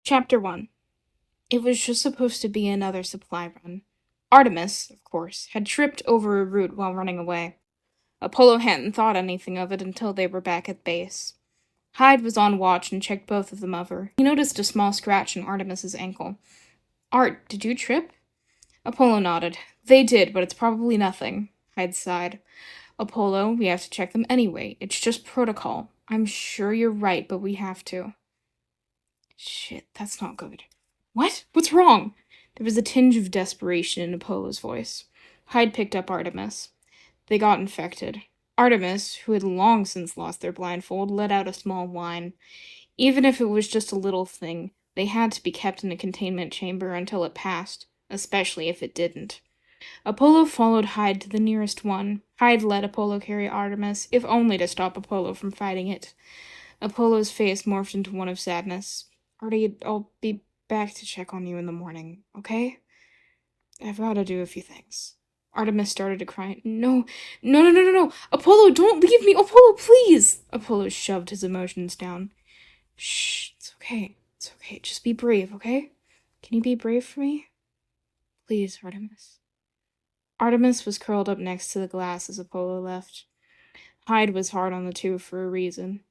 Chapter 1. It was just supposed to be another supply run. Artemis, of course, had tripped over a root while running away. Apollo hadn't thought anything of it until they were back at base. Hyde was on watch and checked both of them over. He noticed a small scratch in Artemis's ankle. "Art, did you trip?" Apollo nodded. "They did, but it's probably nothing," Hyde sighed. "Apollo, we have to check them anyway. It's just protocol. I'm sure you're right, but we have to." Shit, that's not good. What? What's wrong? There was a tinge of desperation in Apollo's voice. Hyde picked up Artemis. They got infected. Artemis, who had long since lost their blindfold, let out a small whine. Even if it was just a little thing, they had to be kept in a containment chamber until it passed, especially if it didn't. Apollo followed Hyde to the nearest one. Hyde let Apollo carry Artemis, if only to stop Apollo from fighting it. Apollo's face morphed into one of sadness. "Artie, I'll be back to check on you in the morning, okay? I've got to do a few things." Artemis started to cry. No. Apollo, don't leave me! Apollo, please! Apollo shoved his emotions down. Shh, it's okay. It's okay. Just be brave, okay? Can you be brave for me? Please, Artemis. Artemis was curled up next to the glass as Apollo left. Hyde was hard on the two for a reason.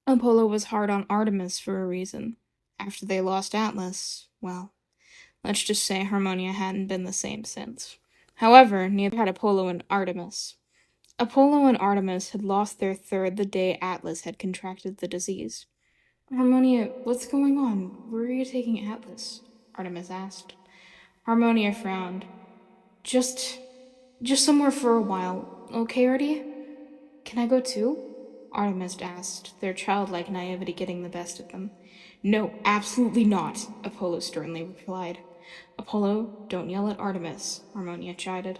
Apollo was hard on Artemis for a reason. After they lost Atlas, well, let's just say Harmonia hadn't been the same since. However, neither had Apollo and Artemis. Apollo and Artemis had lost their third the day Atlas had contracted the disease. "Harmonia, what's going on? Where are you taking Atlas?" Artemis asked. Harmonia frowned. Just somewhere for a while. Okay, Artie? Can I go too?" Artemis asked, their childlike naivety getting the best of them. "No, absolutely not," Apollo sternly replied. "Apollo, don't yell at Artemis," Harmonia chided.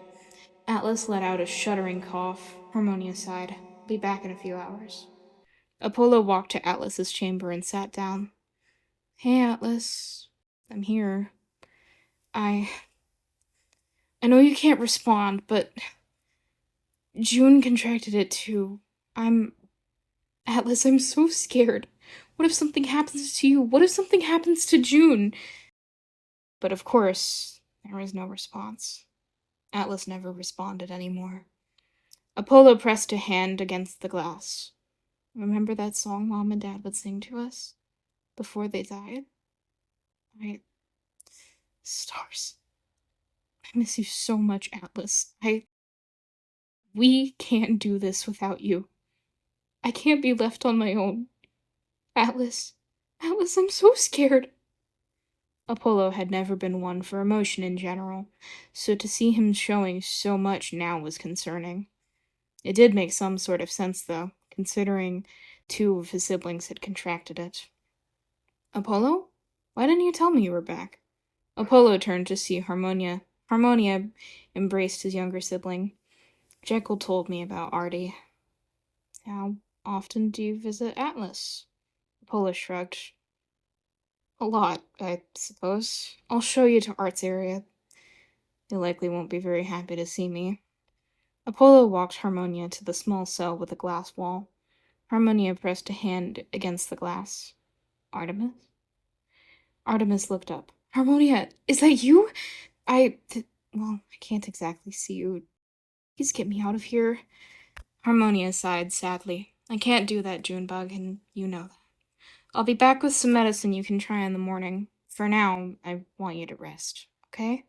Atlas let out a shuddering cough. Harmonia sighed. "Be back in a few hours." Apollo walked to Atlas's chamber and sat down. "Hey, Atlas. I'm here. I know you can't respond, but June contracted it too. Atlas, I'm so scared. What if something happens to you? What if something happens to June?" But of course, there was no response. Atlas never responded anymore. Apollo pressed a hand against the glass. "Remember that song Mom and Dad would sing to us before they died? Stars. I miss you so much, Atlas. We can't do this without you. I can't be left on my own. Atlas, I'm so scared." Apollo had never been one for emotion in general, so to see him showing so much now was concerning. It did make some sort of sense, though, considering two of his siblings had contracted it. "Apollo? Why didn't you tell me you were back?" Apollo turned to see Harmonia. Harmonia embraced his younger sibling. "Jekyll told me about Artie." "How often do you visit Atlas?" Apollo shrugged. "A lot, I suppose. I'll show you to Art's area. You likely won't be very happy to see me." Apollo walked Harmonia to the small cell with a glass wall. Harmonia pressed a hand against the glass. "Artemis?" Artemis looked up. "Harmonia, is that you? I can't exactly see you. Please get me out of here." Harmonia sighed sadly. "I can't do that, Junebug, and you know that. I'll be back with some medicine you can try in the morning. For now, I want you to rest, okay?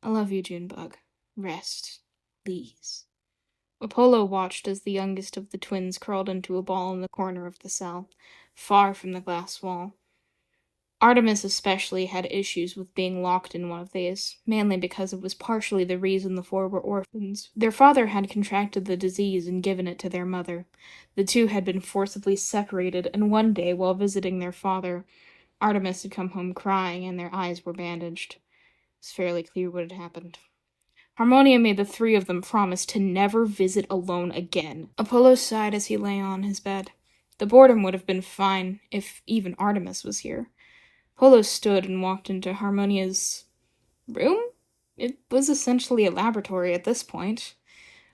I love you, Junebug. Rest, please." Apollo watched as the youngest of the twins curled into a ball in the corner of the cell, far from the glass wall. Artemis especially had issues with being locked in one of these, mainly because it was partially the reason the four were orphans. Their father had contracted the disease and given it to their mother. The two had been forcibly separated, and one day, while visiting their father, Artemis had come home crying and their eyes were bandaged. It was fairly clear what had happened. Harmonia made the three of them promise to never visit alone again. Apollo sighed as he lay on his bed. The boredom would have been fine if even Artemis was here. Apollo stood and walked into Harmonia's room? It was essentially a laboratory at this point.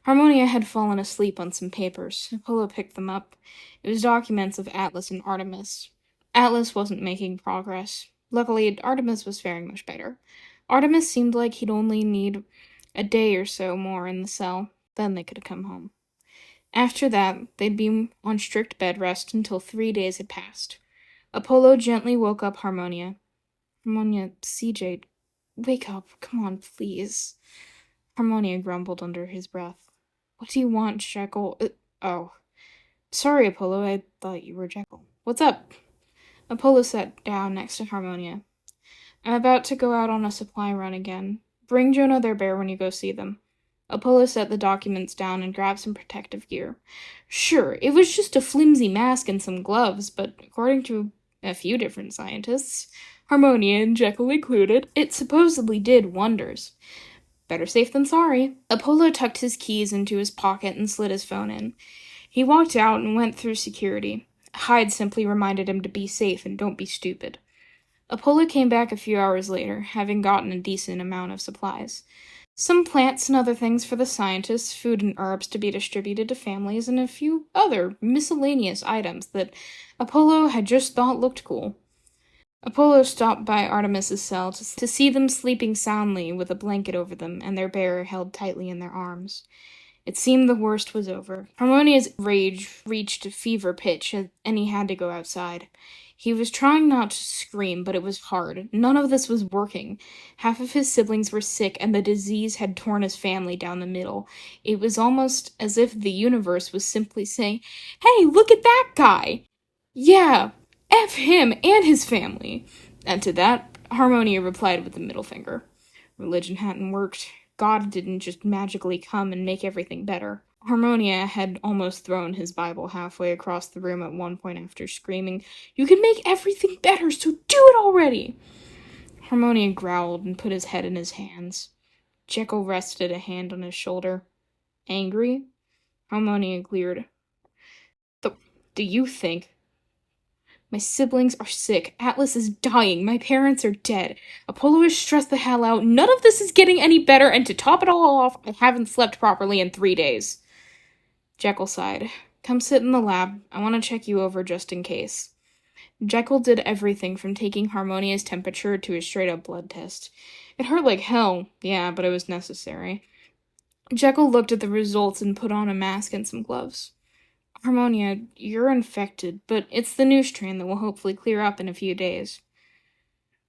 Harmonia had fallen asleep on some papers. Apollo picked them up. It was documents of Atlas and Artemis. Atlas wasn't making progress. Luckily, Artemis was faring much better. Artemis seemed like he'd only need a day or so more in the cell, then they could come home. After that, they'd be on strict bed rest until 3 days had passed. Apollo gently woke up Harmonia. Harmonia, CJ, wake up. Come on, please. Harmonia grumbled under his breath. What do you want, Jekyll? Oh. Sorry, Apollo. I thought you were Jekyll. What's up? Apollo sat down next to Harmonia. I'm about to go out on a supply run again. Bring Jonah their bear when you go see them. Apollo set the documents down and grabbed some protective gear. Sure, it was just a flimsy mask and some gloves, but according to a few different scientists, Harmonia and Jekyll included, it supposedly did wonders. Better safe than sorry. Apollo tucked his keys into his pocket and slid his phone in. He walked out and went through security. Hyde simply reminded him to be safe and don't be stupid. Apollo came back a few hours later, having gotten a decent amount of supplies. Some plants and other things for the scientists, food and herbs to be distributed to families, and a few other miscellaneous items that Apollo had just thought looked cool. Apollo stopped by Artemis's cell to see them sleeping soundly with a blanket over them and their bearer held tightly in their arms. It seemed the worst was over. Harmonia's rage reached a fever pitch, and he had to go outside. He was trying not to scream, but it was hard. None of this was working. Half of his siblings were sick, and the disease had torn his family down the middle. It was almost as if the universe was simply saying, "Hey, look at that guy! Yeah, F him and his family." And to that, Harmonia replied with the middle finger. Religion hadn't worked. God didn't just magically come and make everything better. Harmonia had almost thrown his Bible halfway across the room at one point after screaming, "You can make everything better, so do it already!" Harmonia growled and put his head in his hands. Jekyll rested a hand on his shoulder. Angry? Harmonia glared. Do you think? My siblings are sick. Atlas is dying. My parents are dead. Apollo is stressed the hell out. None of this is getting any better, and to top it all off, I haven't slept properly in 3 days. Jekyll sighed. Come sit in the lab. I want to check you over just in case. Jekyll did everything from taking Harmonia's temperature to a straight-up blood test. It hurt like hell, yeah, but it was necessary. Jekyll looked at the results and put on a mask and some gloves. Harmonia, you're infected, but it's the new strain that will hopefully clear up in a few days.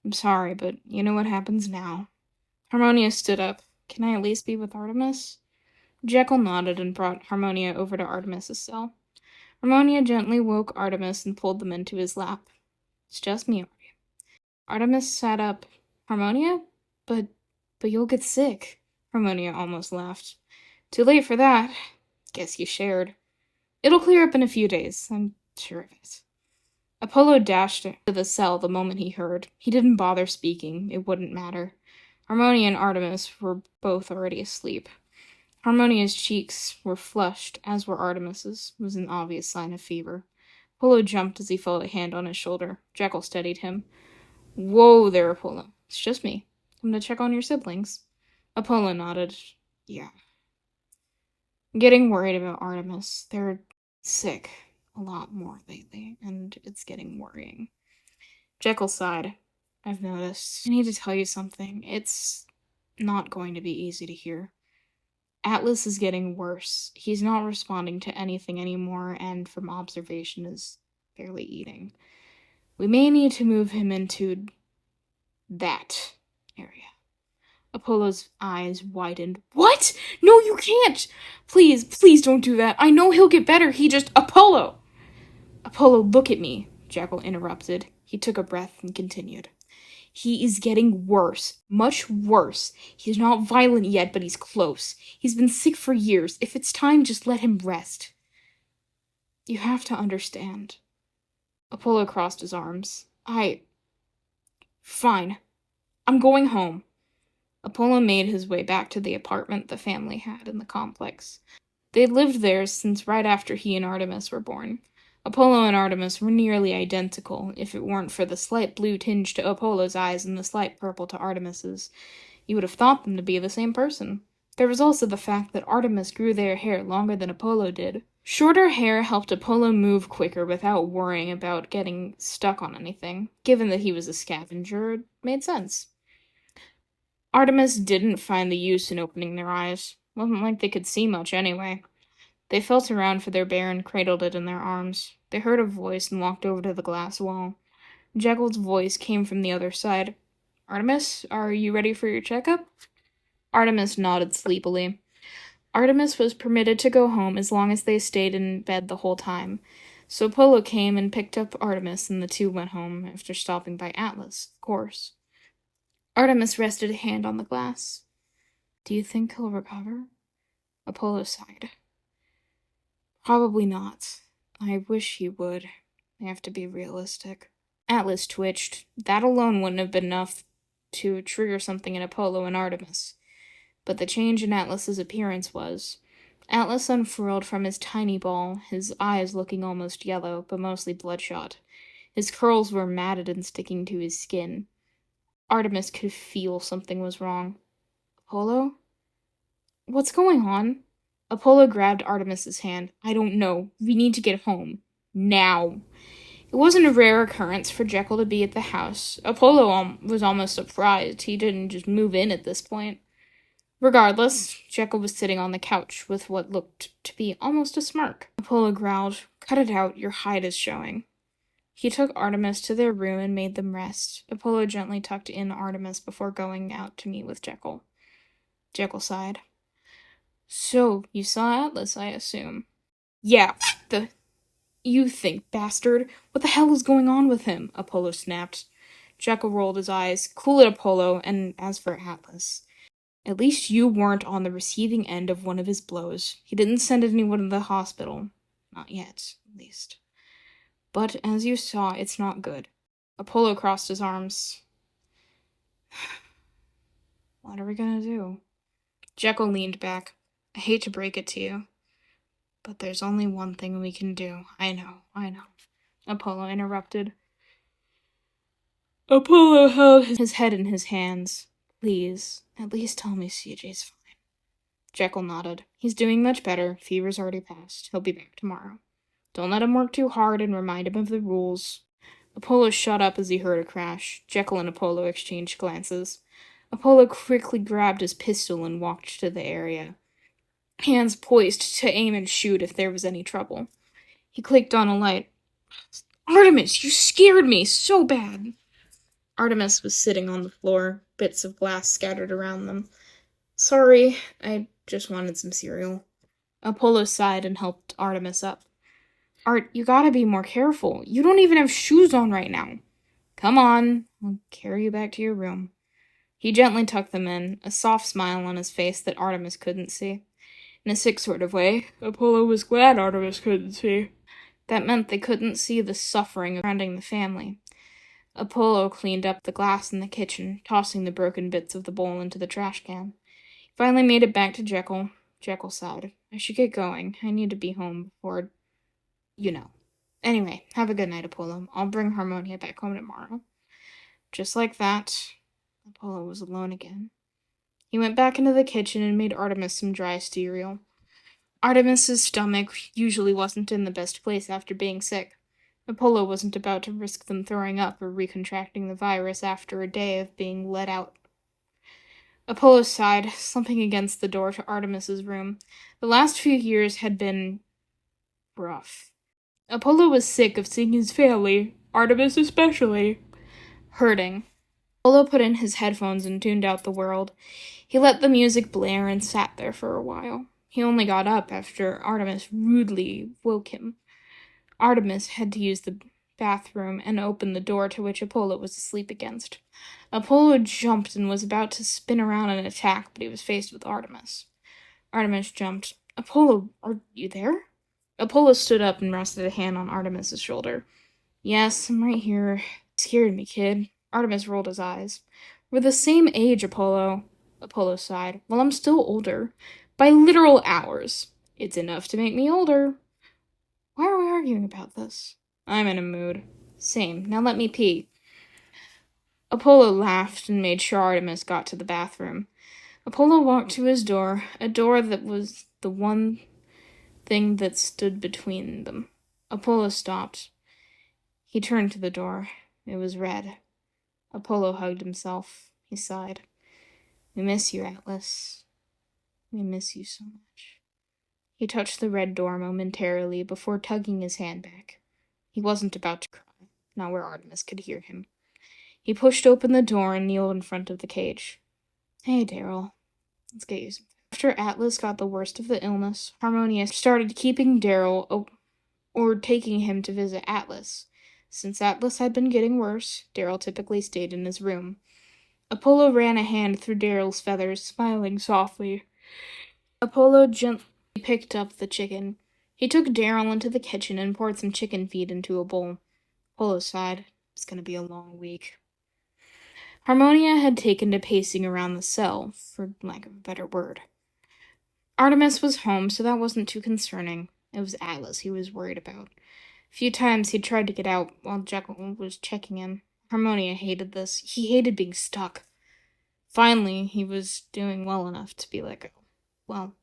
I'm sorry, but you know what happens now. Harmonia stood up. Can I at least be with Artemis? Jekyll nodded and brought Harmonia over to Artemis's cell. Harmonia gently woke Artemis and pulled them into his lap. It's just me, Artemis sat up. Harmonia? But you'll get sick. Harmonia almost laughed. Too late for that. Guess you shared. It'll clear up in a few days, I'm sure of it. Apollo dashed to the cell the moment he heard. He didn't bother speaking. It wouldn't matter. Harmonia and Artemis were both already asleep. Harmonia's cheeks were flushed, as were Artemis's. It was an obvious sign of fever. Apollo jumped as he felt a hand on his shoulder. Jekyll steadied him. Whoa there, Apollo. It's just me. I'm to check on your siblings. Apollo nodded. Yeah. I'm getting worried about Artemis. They're sick a lot more lately, and it's getting worrying. Jekyll sighed. I've noticed. I need to tell you something. It's not going to be easy to hear. Atlas is getting worse. He's not responding to anything anymore, and from observation is barely eating. We may need to move him into that area. Apollo's eyes widened. What? No, you can't! Please don't do that. I know he'll get better. Apollo! Apollo, look at me, Jekyll interrupted. He took a breath and continued. He is getting worse. Much worse. He's not violent yet, but he's close. He's been sick for years. If it's time, just let him rest. You have to understand. Apollo crossed his arms. Fine. I'm going home. Apollo made his way back to the apartment the family had in the complex. They'd lived there since right after he and Artemis were born. Apollo and Artemis were nearly identical, if it weren't for the slight blue tinge to Apollo's eyes and the slight purple to Artemis's. You would have thought them to be the same person. There was also the fact that Artemis grew their hair longer than Apollo did. Shorter hair helped Apollo move quicker without worrying about getting stuck on anything. Given that he was a scavenger, it made sense. Artemis didn't find the use in opening their eyes. Wasn't like they could see much anyway. They felt around for their bear and cradled it in their arms. They heard a voice and walked over to the glass wall. Jekyll's voice came from the other side. Artemis, are you ready for your checkup? Artemis nodded sleepily. Artemis was permitted to go home as long as they stayed in bed the whole time. So Apollo came and picked up Artemis, and the two went home after stopping by Atlas, of course. Artemis rested a hand on the glass. Do you think he'll recover? Apollo sighed. Probably not. I wish he would. I have to be realistic. Atlas twitched. That alone wouldn't have been enough to trigger something in Apollo and Artemis. But the change in Atlas's appearance was. Atlas unfurled from his tiny ball, his eyes looking almost yellow, but mostly bloodshot. His curls were matted and sticking to his skin. Artemis could feel something was wrong. Apollo? What's going on? Apollo grabbed Artemis's hand. I don't know. We need to get home. Now. It wasn't a rare occurrence for Jekyll to be at the house. Apollo was almost surprised he didn't just move in at this point. Regardless, Jekyll was sitting on the couch with what looked to be almost a smirk. Apollo growled, Cut it out, your hide is showing. He took Artemis to their room and made them rest. Apollo gently tucked in Artemis before going out to meet with Jekyll. Jekyll sighed. So, you saw Atlas, I assume? Yeah, You think, bastard. What the hell is going on with him? Apollo snapped. Jekyll rolled his eyes. Cool it, Apollo, and as for Atlas. At least you weren't on the receiving end of one of his blows. He didn't send anyone to the hospital. Not yet, at least. But, as you saw, it's not good. Apollo crossed his arms. What are we gonna do? Jekyll leaned back. I hate to break it to you, but there's only one thing we can do. I know. Apollo interrupted. Apollo held his head in his hands. Please, at least tell me CJ's fine. Jekyll nodded. He's doing much better. Fever's already passed. He'll be back tomorrow. Don't let him work too hard and remind him of the rules. Apollo shut up as he heard a crash. Jekyll and Apollo exchanged glances. Apollo quickly grabbed his pistol and walked to the area, hands poised to aim and shoot if there was any trouble. He clicked on a light. Artemis, you scared me so bad. Artemis was sitting on the floor, bits of glass scattered around them. Sorry, I just wanted some cereal. Apollo sighed and helped Artemis up. Art, you gotta be more careful. You don't even have shoes on right now. Come on, I'll carry you back to your room. He gently tucked them in, a soft smile on his face that Artemis couldn't see. In a sick sort of way, Apollo was glad Artemis couldn't see. That meant they couldn't see the suffering surrounding the family. Apollo cleaned up the glass in the kitchen, tossing the broken bits of the bowl into the trash can. He finally made it back to Jekyll. Jekyll sighed. I should get going. I need to be home before... Anyway, have a good night, Apollo. I'll bring Harmonia back home tomorrow. Just like that, Apollo was alone again. He went back into the kitchen and made Artemis some dry cereal. Artemis's stomach usually wasn't in the best place after being sick. Apollo wasn't about to risk them throwing up or recontracting the virus after a day of being let out. Apollo sighed, slumping against the door to Artemis's room. The last few years had been rough. Apollo was sick of seeing his family, Artemis especially, hurting. Apollo put in his headphones and tuned out the world. He let the music blare and sat there for a while. He only got up after Artemis rudely woke him. Artemis had to use the bathroom and open the door to which Apollo was asleep against. Apollo jumped and was about to spin around and attack, but he was faced with Artemis. Artemis jumped. Apollo, are you there? Apollo stood up and rested a hand on Artemis's shoulder. Yes, I'm right here. You scared me, kid. Artemis rolled his eyes. We're the same age, Apollo. Apollo sighed. Well, I'm still older. By literal hours. It's enough to make me older. Why are we arguing about this? I'm in a mood. Same. Now let me pee. Apollo laughed and made sure Artemis got to the bathroom. Apollo walked to his door, a door that was the one thing that stood between them. Apollo stopped. He turned to the door. It was red. Apollo hugged himself. He sighed. We miss you, Atlas. We miss you so much. He touched the red door momentarily before tugging his hand back. He wasn't about to cry, not where Artemis could hear him. He pushed open the door and kneeled in front of the cage. Hey, Daryl. Let's get you some. After Atlas got the worst of the illness, Harmonia started keeping Daryl or taking him to visit Atlas. Since Atlas had been getting worse, Daryl typically stayed in his room. Apollo ran a hand through Daryl's feathers, smiling softly. Apollo gently picked up the chicken. He took Daryl into the kitchen and poured some chicken feed into a bowl. Apollo sighed. It's going to be a long week. Harmonia had taken to pacing around the cell, for lack of a better word. Artemis was home, so that wasn't too concerning. It was Atlas he was worried about. A few times he'd tried to get out while Jekyll was checking him. Harmonia hated this. He hated being stuck. Finally, he was doing well enough to be let go. Well,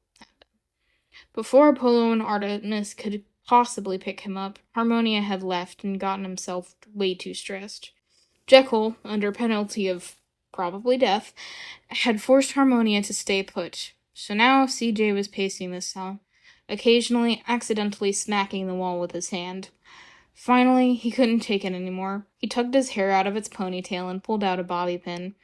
before Apollo and Artemis could possibly pick him up, Harmonia had left and gotten himself way too stressed. Jekyll, under penalty of probably death, had forced Harmonia to stay put. So now CJ was pacing the cell, occasionally accidentally smacking the wall with his hand. Finally, he couldn't take it anymore. He tugged his hair out of its ponytail and pulled out a bobby pin.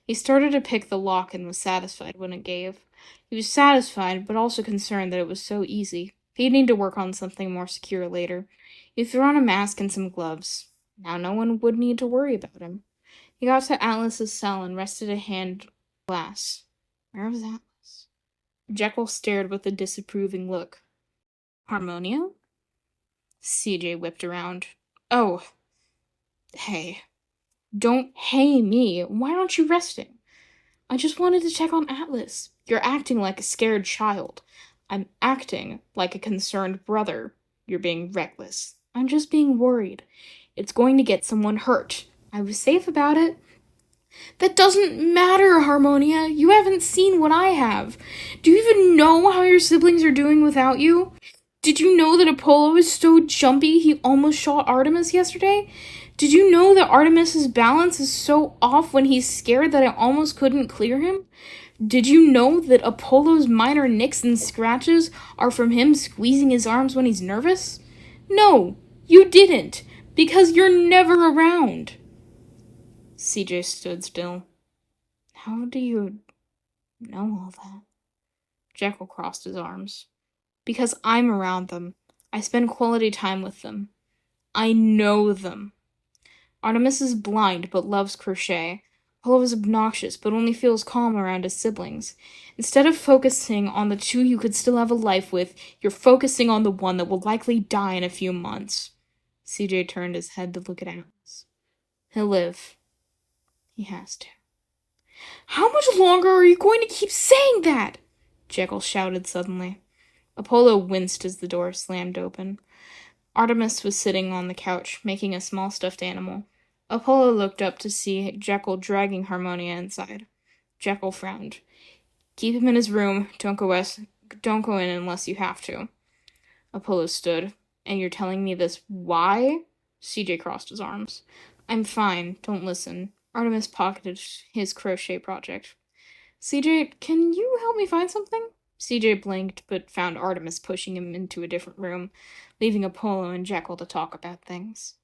He started to pick the lock and was satisfied when it gave. He was satisfied, but also concerned that it was so easy. He'd need to work on something more secure later. He threw on a mask and some gloves. Now no one would need to worry about him. He got to Atlas's cell and rested a hand on the glass. Where was Atlas? Jekyll stared with a disapproving look. Harmonia? CJ whipped around. Oh. Hey. Don't hey me. Why aren't you resting? I just wanted to check on Atlas. You're acting like a scared child. I'm acting like a concerned brother. You're being reckless. I'm just being worried. It's going to get someone hurt. I was safe about it. That doesn't matter, Harmonia. You haven't seen what I have. Do you even know how your siblings are doing without you? Did you know that Apollo is so jumpy he almost shot Artemis yesterday? Did you know that Artemis's balance is so off when he's scared that I almost couldn't clear him? Did you know that Apollo's minor nicks and scratches are from him squeezing his arms when he's nervous? No, you didn't, because you're never around. CJ stood still. How do you know all that? Jekyll crossed his arms. Because I'm around them. I spend quality time with them. I know them. Artemis is blind but loves crochet. Apollo is obnoxious but only feels calm around his siblings. Instead of focusing on the two you could still have a life with, you're focusing on the one that will likely die in a few months. CJ turned his head to look at Atlas. He'll live. He has to. How much longer are you going to keep saying that? Jekyll shouted suddenly. Apollo winced as the door slammed open. Artemis was sitting on the couch, making a small stuffed animal. Apollo looked up to see Jekyll dragging Harmonia inside. Jekyll frowned. Keep him in his room. Don't go in unless you have to. Apollo stood. And you're telling me this why? CJ crossed his arms. I'm fine. Don't listen. Artemis pocketed his crochet project. CJ, can you help me find something? CJ blinked, but found Artemis pushing him into a different room, leaving Apollo and Jekyll to talk about things.